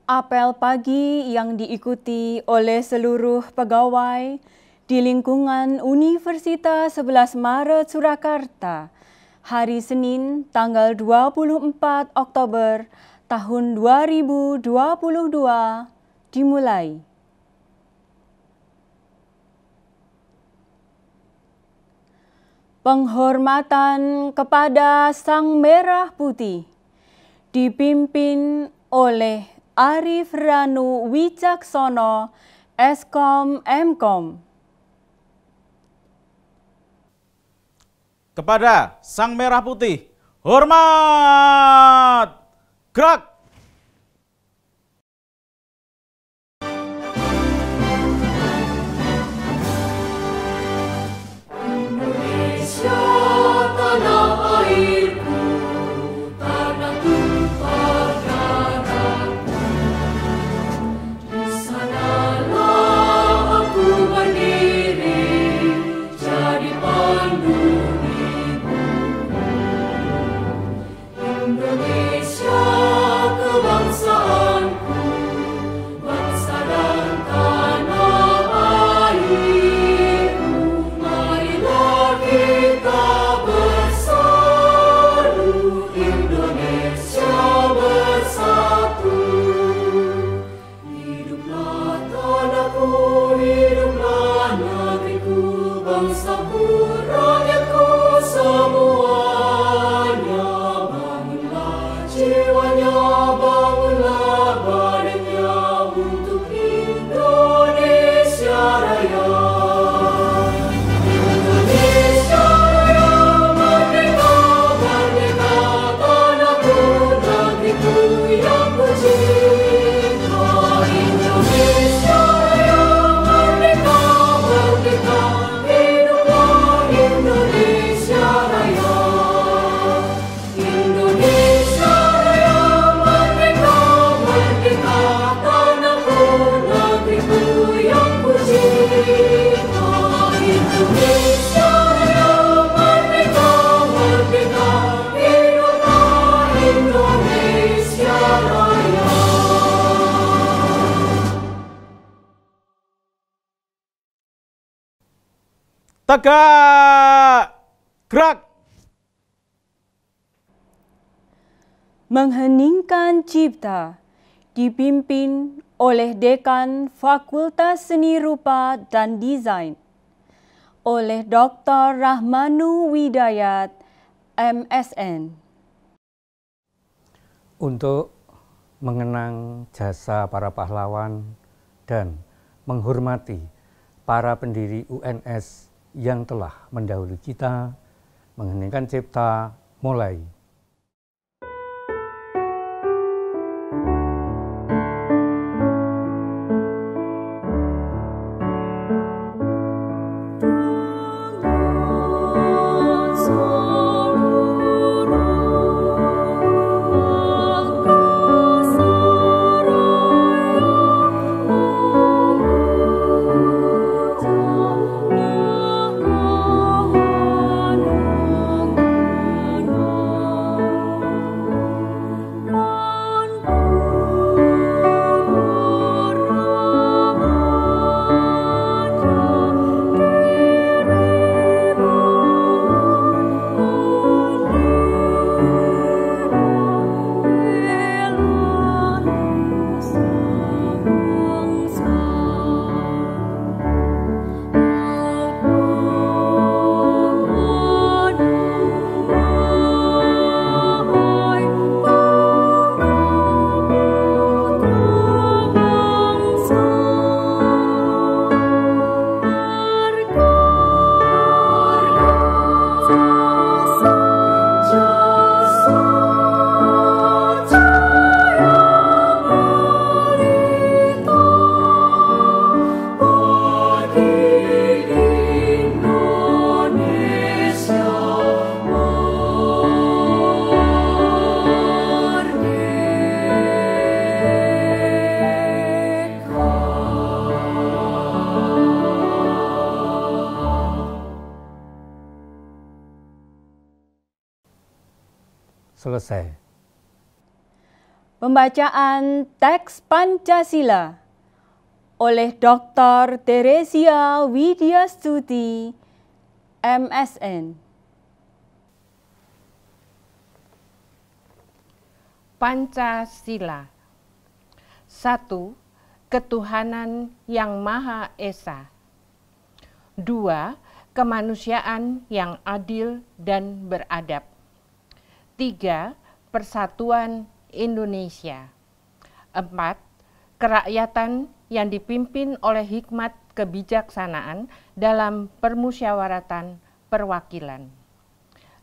Apel pagi yang diikuti oleh seluruh pegawai di lingkungan Universitas 11 Maret Surakarta hari Senin tanggal 24 Oktober tahun 2022 dimulai. Penghormatan kepada Sang Merah Putih dipimpin oleh Arif Ranu Wicaksono, Eskom Mkom. Kepada Sang Merah Putih, hormat! Gerak! Indonesia tanah airku, tanah tumpah darahku. Di sanalah aku berdiri, jadi pandu ibu. Indonesia kebangsaanku, bangsa dan tanah airku. Marilah kita bersatu, Indonesia bersatu. Hiduplah tanahku, hiduplah negeriku, bangsaku, rakyatku semuanya. Bangunlah jiwanya, bangunlah badannya untuk Indonesia Raya. Indonesia Raya, merdeka, merdeka, tanahku, negeriku yang kucinta. Indonesia Raya, merdeka, merdeka, hiduplah Indonesia Raya. Indonesia Raya, merdeka, merdeka, tanahku, negeriku yang kucinta. Indonesia Raya, merdeka, merdeka, hiduplah Indonesia Raya. Tegak! Gerak! Mengheningkan Cipta dipimpin oleh Dekan Fakultas Seni Rupa dan Desain oleh Dr. Rahmanu Widayat, MSN. Untuk mengenang jasa para pahlawan dan menghormati para pendiri UNS yang telah mendahului kita, mengheningkan Cipta mulai. Selesai. Pembacaan teks Pancasila oleh Dr. Teresia Widyastuti, MSN. Pancasila. 1. Ketuhanan yang Maha Esa. 2. Kemanusiaan yang adil dan beradab. 3. Persatuan Indonesia. 4. Kerakyatan yang dipimpin oleh hikmat kebijaksanaan dalam permusyawaratan perwakilan.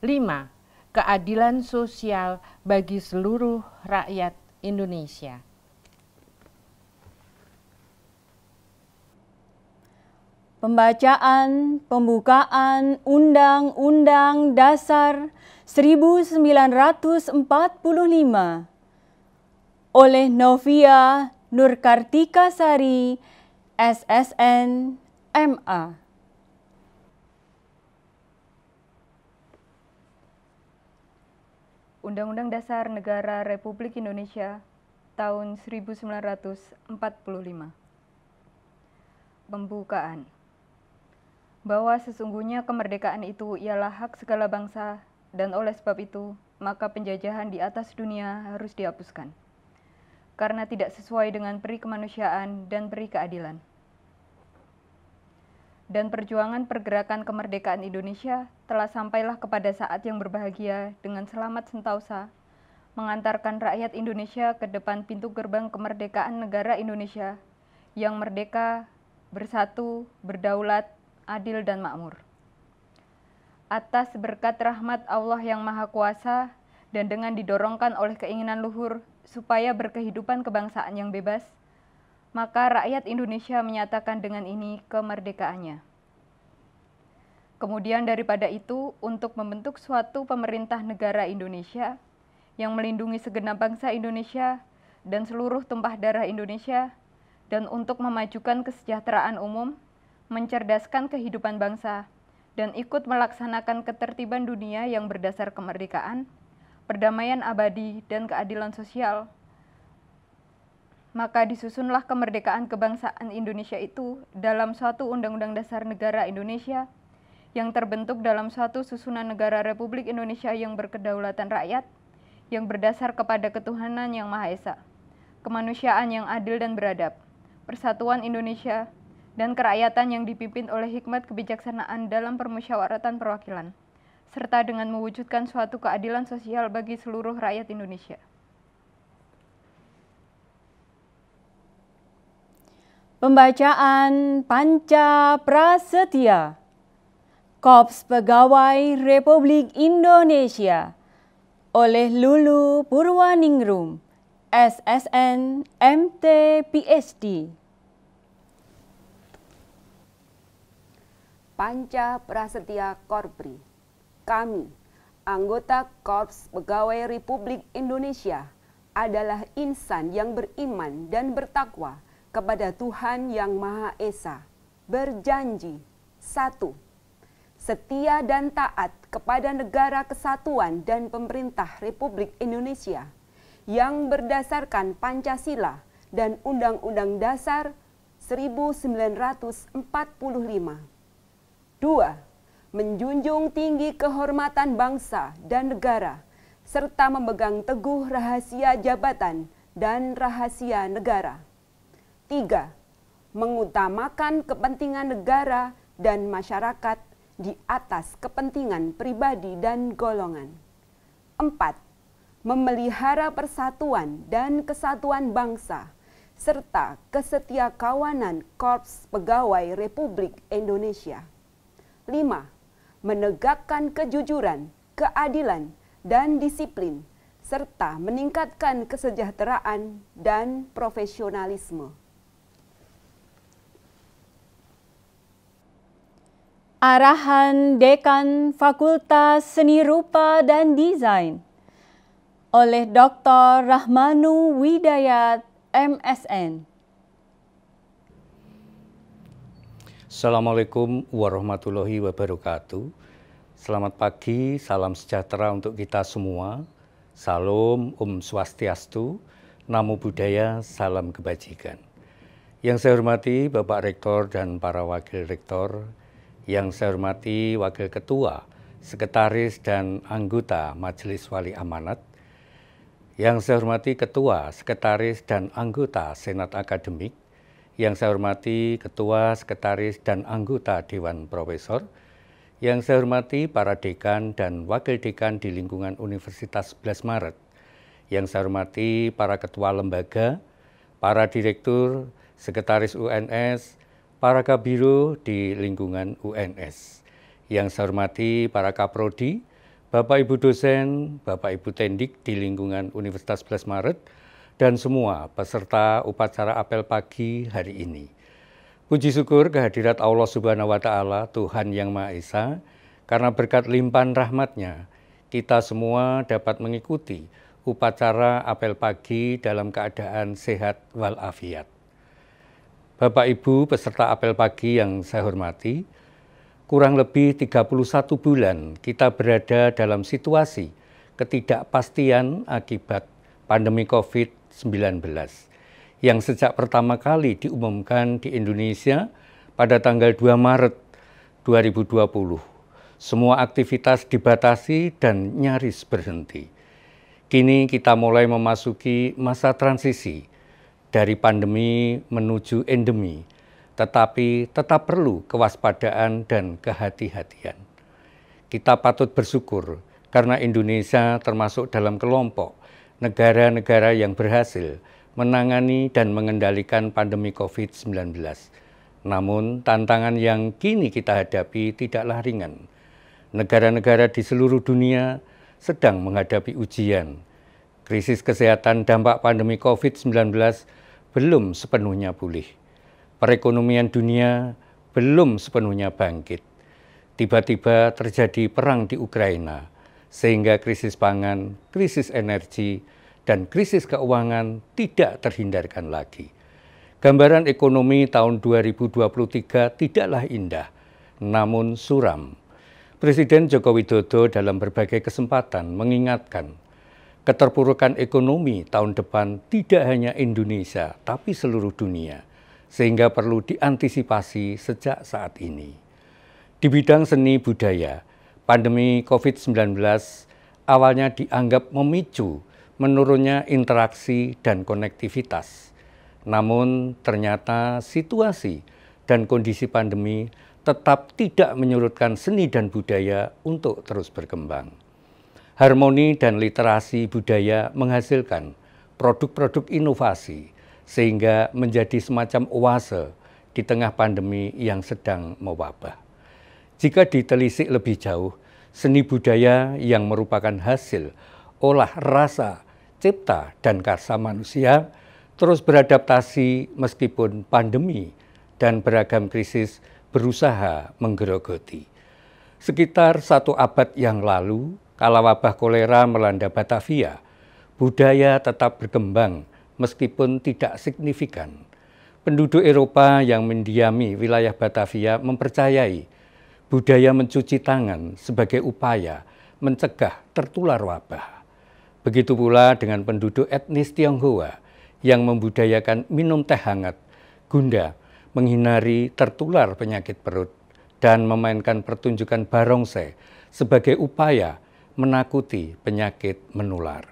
5. Keadilan sosial bagi seluruh rakyat Indonesia. Pembacaan pembukaan Undang-Undang Dasar 1945 oleh Novia Nurkartikasari, SSN, MA. Undang-Undang Dasar Negara Republik Indonesia tahun 1945. Pembukaan. Bahwa sesungguhnya kemerdekaan itu ialah hak segala bangsa, dan oleh sebab itu, maka penjajahan di atas dunia harus dihapuskan, karena tidak sesuai dengan peri kemanusiaan dan peri keadilan. Dan perjuangan pergerakan kemerdekaan Indonesia telah sampailah kepada saat yang berbahagia dengan selamat sentausa, mengantarkan rakyat Indonesia ke depan pintu gerbang kemerdekaan negara Indonesia yang merdeka, bersatu, berdaulat, adil dan makmur. Atas berkat rahmat Allah yang Maha Kuasa dan dengan didorongkan oleh keinginan luhur supaya berkehidupan kebangsaan yang bebas, maka rakyat Indonesia menyatakan dengan ini kemerdekaannya. Kemudian daripada itu, untuk membentuk suatu pemerintah negara Indonesia yang melindungi segenap bangsa Indonesia dan seluruh tumpah darah Indonesia, dan untuk memajukan kesejahteraan umum, mencerdaskan kehidupan bangsa, dan ikut melaksanakan ketertiban dunia yang berdasar kemerdekaan, perdamaian abadi, dan keadilan sosial, maka disusunlah kemerdekaan kebangsaan Indonesia itu dalam suatu Undang-Undang Dasar Negara Indonesia yang terbentuk dalam suatu susunan negara Republik Indonesia yang berkedaulatan rakyat, yang berdasar kepada ketuhanan yang Maha Esa, kemanusiaan yang adil dan beradab, persatuan Indonesia, dan kerakyatan yang dipimpin oleh hikmat kebijaksanaan dalam permusyawaratan perwakilan, serta dengan mewujudkan suatu keadilan sosial bagi seluruh rakyat Indonesia. Pembacaan Panca Prasetya Korps Pegawai Republik Indonesia oleh Lulu Purwaningrum, SSN, MT, PhD. Panca Prasetya Korpri. Kami, anggota Korps Pegawai Republik Indonesia, adalah insan yang beriman dan bertakwa kepada Tuhan Yang Maha Esa, berjanji: 1. Setia dan taat kepada Negara Kesatuan dan Pemerintah Republik Indonesia yang berdasarkan Pancasila dan Undang-Undang Dasar 1945. 2. Menjunjung tinggi kehormatan bangsa dan negara, serta memegang teguh rahasia jabatan dan rahasia negara. 3. Mengutamakan kepentingan negara dan masyarakat di atas kepentingan pribadi dan golongan. 4. Memelihara persatuan dan kesatuan bangsa, serta kesetiakawanan Korps Pegawai Republik Indonesia. 5. Menegakkan kejujuran, keadilan, dan disiplin, serta meningkatkan kesejahteraan dan profesionalisme. Arahan Dekan Fakultas Seni Rupa dan Desain oleh Dr. Rahmanu Widayat, MSN. Assalamualaikum warahmatullahi wabarakatuh. Selamat pagi, salam sejahtera untuk kita semua. Salam, Om Swastiastu. Namo Buddhaya, salam kebajikan. Yang saya hormati Bapak Rektor dan para Wakil Rektor, yang saya hormati Wakil Ketua, Sekretaris dan anggota Majelis Wali Amanat, yang saya hormati Ketua, Sekretaris dan anggota Senat Akademik, yang saya hormati Ketua, Sekretaris dan anggota Dewan Profesor, yang saya hormati para dekan dan wakil dekan di lingkungan Universitas 11 Maret, yang saya hormati para ketua lembaga, para direktur, sekretaris UNS, para kabiro di lingkungan UNS. Yang saya hormati para kaprodi, Bapak Ibu dosen, Bapak Ibu tendik di lingkungan Universitas 11 Maret, dan semua peserta upacara apel pagi hari ini. Puji syukur kehadirat Allah Subhanahu wa Ta'ala, Tuhan Yang Maha Esa, karena berkat limpahan rahmat-Nya, kita semua dapat mengikuti upacara apel pagi dalam keadaan sehat walafiat. Bapak Ibu peserta apel pagi yang saya hormati, kurang lebih 31 bulan kita berada dalam situasi ketidakpastian akibat pandemi COVID-19 yang sejak pertama kali diumumkan di Indonesia pada tanggal 2 Maret 2020. Semua aktivitas dibatasi dan nyaris berhenti. Kini kita mulai memasuki masa transisi dari pandemi menuju endemi, tetapi tetap perlu kewaspadaan dan kehati-hatian. Kita patut bersyukur karena Indonesia termasuk dalam kelompok negara-negara yang berhasil menangani dan mengendalikan pandemi COVID-19. Namun tantangan yang kini kita hadapi tidaklah ringan. Negara-negara di seluruh dunia sedang menghadapi ujian. Krisis kesehatan dampak pandemi COVID-19 belum sepenuhnya pulih. Perekonomian dunia belum sepenuhnya bangkit. Tiba-tiba terjadi perang di Ukraina, sehingga krisis pangan, krisis energi, dan krisis keuangan tidak terhindarkan lagi. Gambaran ekonomi tahun 2023 tidaklah indah, namun suram. Presiden Joko Widodo dalam berbagai kesempatan mengingatkan, keterpurukan ekonomi tahun depan tidak hanya Indonesia, tapi seluruh dunia, sehingga perlu diantisipasi sejak saat ini. Di bidang seni budaya, pandemi COVID-19 awalnya dianggap memicu menurunnya interaksi dan konektivitas. Namun ternyata situasi dan kondisi pandemi tetap tidak menyurutkan seni dan budaya untuk terus berkembang. Harmoni dan literasi budaya menghasilkan produk-produk inovasi sehingga menjadi semacam oase di tengah pandemi yang sedang mewabah. Jika ditelisik lebih jauh, seni budaya yang merupakan hasil olah rasa, cipta, dan karsa manusia terus beradaptasi meskipun pandemi dan beragam krisis berusaha menggerogoti. Sekitar 1 abad yang lalu, kala wabah kolera melanda Batavia, budaya tetap berkembang meskipun tidak signifikan. Penduduk Eropa yang mendiami wilayah Batavia mempercayai budaya mencuci tangan sebagai upaya mencegah tertular wabah. Begitu pula dengan penduduk etnis Tionghoa yang membudayakan minum teh hangat guna menghindari tertular penyakit perut dan memainkan pertunjukan barongsai sebagai upaya menakuti penyakit menular.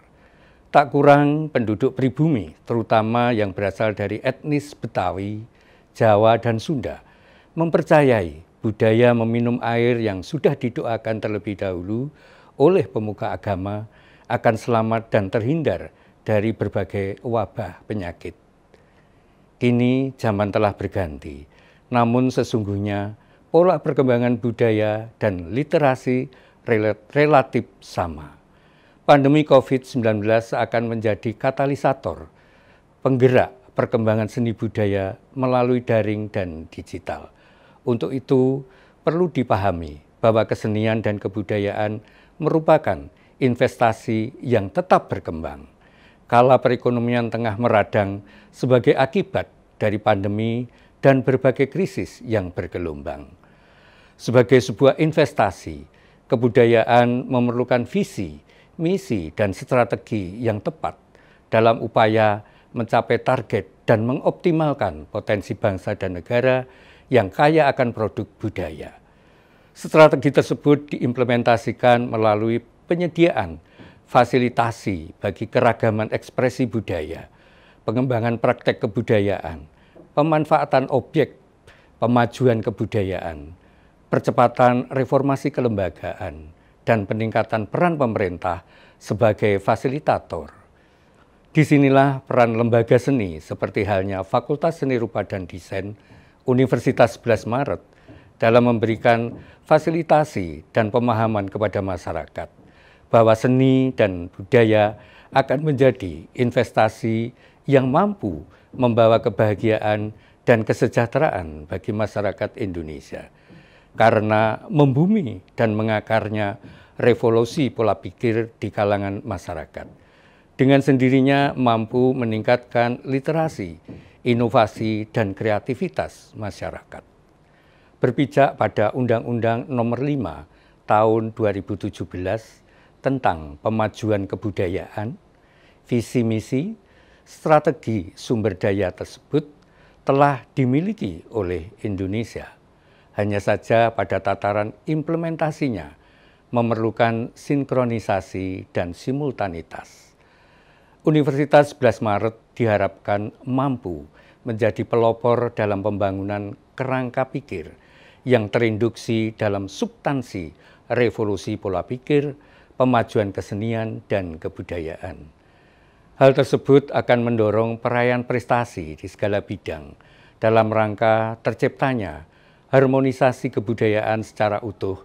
Tak kurang penduduk pribumi, terutama yang berasal dari etnis Betawi, Jawa, dan Sunda, mempercayai budaya meminum air yang sudah didoakan terlebih dahulu oleh pemuka agama akan selamat dan terhindar dari berbagai wabah penyakit. Kini zaman telah berganti, namun sesungguhnya pola perkembangan budaya dan literasi relatif sama. Pandemi COVID-19 akan menjadi katalisator penggerak perkembangan seni budaya melalui daring dan digital. Untuk itu, perlu dipahami bahwa kesenian dan kebudayaan merupakan investasi yang tetap berkembang. Kala perekonomian tengah meradang sebagai akibat dari pandemi dan berbagai krisis yang bergelombang. Sebagai sebuah investasi, kebudayaan memerlukan visi, misi, dan strategi yang tepat dalam upaya mencapai target dan mengoptimalkan potensi bangsa dan negara yang kaya akan produk budaya. Strategi tersebut diimplementasikan melalui penyediaan fasilitasi bagi keragaman ekspresi budaya, pengembangan praktek kebudayaan, pemanfaatan objek, pemajuan kebudayaan, percepatan reformasi kelembagaan, dan peningkatan peran pemerintah sebagai fasilitator. Disinilah peran lembaga seni seperti halnya Fakultas Seni Rupa dan Desain Universitas 11 Maret dalam memberikan fasilitasi dan pemahaman kepada masyarakat bahwa seni dan budaya akan menjadi investasi yang mampu membawa kebahagiaan dan kesejahteraan bagi masyarakat Indonesia. Karena membumi dan mengakarnya revolusi pola pikir di kalangan masyarakat. Dengan sendirinya mampu meningkatkan literasi, inovasi, dan kreativitas masyarakat. Berpijak pada Undang-Undang Nomor 5 Tahun 2017 tentang pemajuan kebudayaan, visi misi, strategi sumber daya tersebut telah dimiliki oleh Indonesia. Hanya saja pada tataran implementasinya memerlukan sinkronisasi dan simultanitas. Universitas 11 Maret diharapkan mampu menjadi pelopor dalam pembangunan kerangka pikir yang terinduksi dalam substansi revolusi pola pikir, pemajuan kesenian dan kebudayaan. Hal tersebut akan mendorong perayaan prestasi di segala bidang dalam rangka terciptanya harmonisasi kebudayaan secara utuh,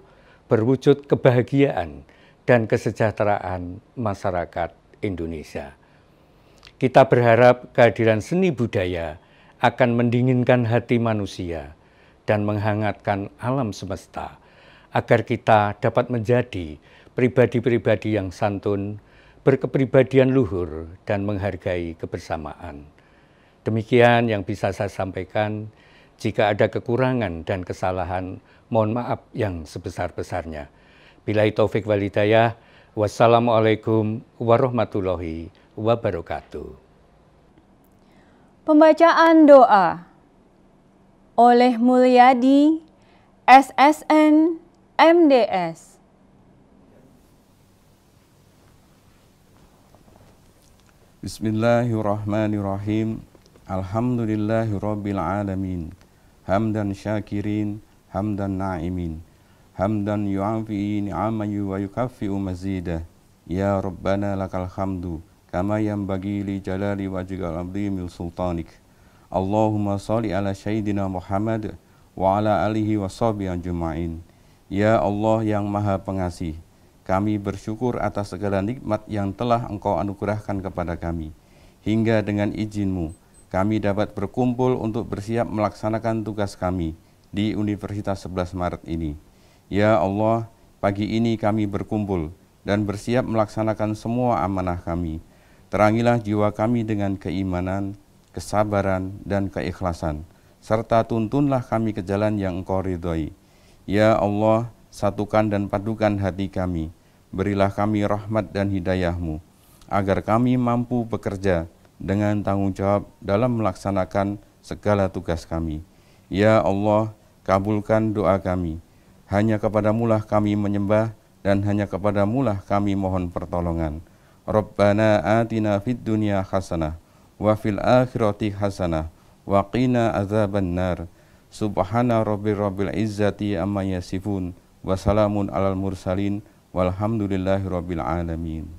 berwujud kebahagiaan dan kesejahteraan masyarakat Indonesia. Kita berharap kehadiran seni budaya akan mendinginkan hati manusia dan menghangatkan alam semesta, agar kita dapat menjadi pribadi-pribadi yang santun, berkepribadian luhur, dan menghargai kebersamaan. Demikian yang bisa saya sampaikan. Jika ada kekurangan dan kesalahan, mohon maaf yang sebesar-besarnya. Billahi taufik wal hidayah. Wassalamualaikum warahmatullahi wabarakatuh. Pembacaan doa oleh Mulyadi, SSN, MDS. Bismillahirrahmanirrahim. Alhamdulillahirabbil alamin. Hamdan syakirin, hamdan na'imin. Hamdan yu'afi ni'aman wa yukaffi'u mazidah. Ya Rabbana lakal hamdu kama yanbaghi li jalali wajhikal azimi sultanik. Allahumma shalli ala sayyidina Muhammad wa ala alihi wa sahbihi ajma'in. Ya Allah yang Maha Pengasih, kami bersyukur atas segala nikmat yang telah Engkau anugerahkan kepada kami. Hingga dengan izin-Mu, kami dapat berkumpul untuk bersiap melaksanakan tugas kami di Universitas 11 Maret ini. Ya Allah, pagi ini kami berkumpul dan bersiap melaksanakan semua amanah kami. Terangilah jiwa kami dengan keimanan, kesabaran, dan keikhlasan, serta tuntunlah kami ke jalan yang Engkau ridhoi. Ya Allah, satukan dan padukan hati kami. Berilah kami rahmat dan hidayah-Mu, agar kami mampu bekerja dengan tanggung jawab dalam melaksanakan segala tugas kami. Ya Allah, kabulkan doa kami. Hanya kepadamu-lah kami menyembah dan hanya kepadamu-lah kami mohon pertolongan. Rabbana atina fid dunya hasanah wa fil akhirati hasanah wa qina azabannar. Subhana rabbil izzati amma yasifun wa salamun alal mursalin walhamdulillahi rabbil alamin.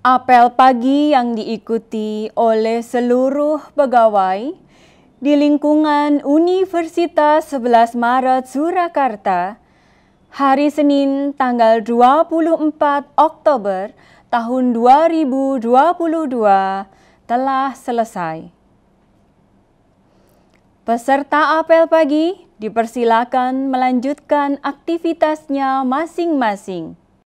Apel pagi yang diikuti oleh seluruh pegawai di lingkungan Universitas 11 Maret Surakarta hari Senin tanggal 24 Oktober tahun 2022 telah selesai. Peserta apel pagi dipersilakan melanjutkan aktivitasnya masing-masing.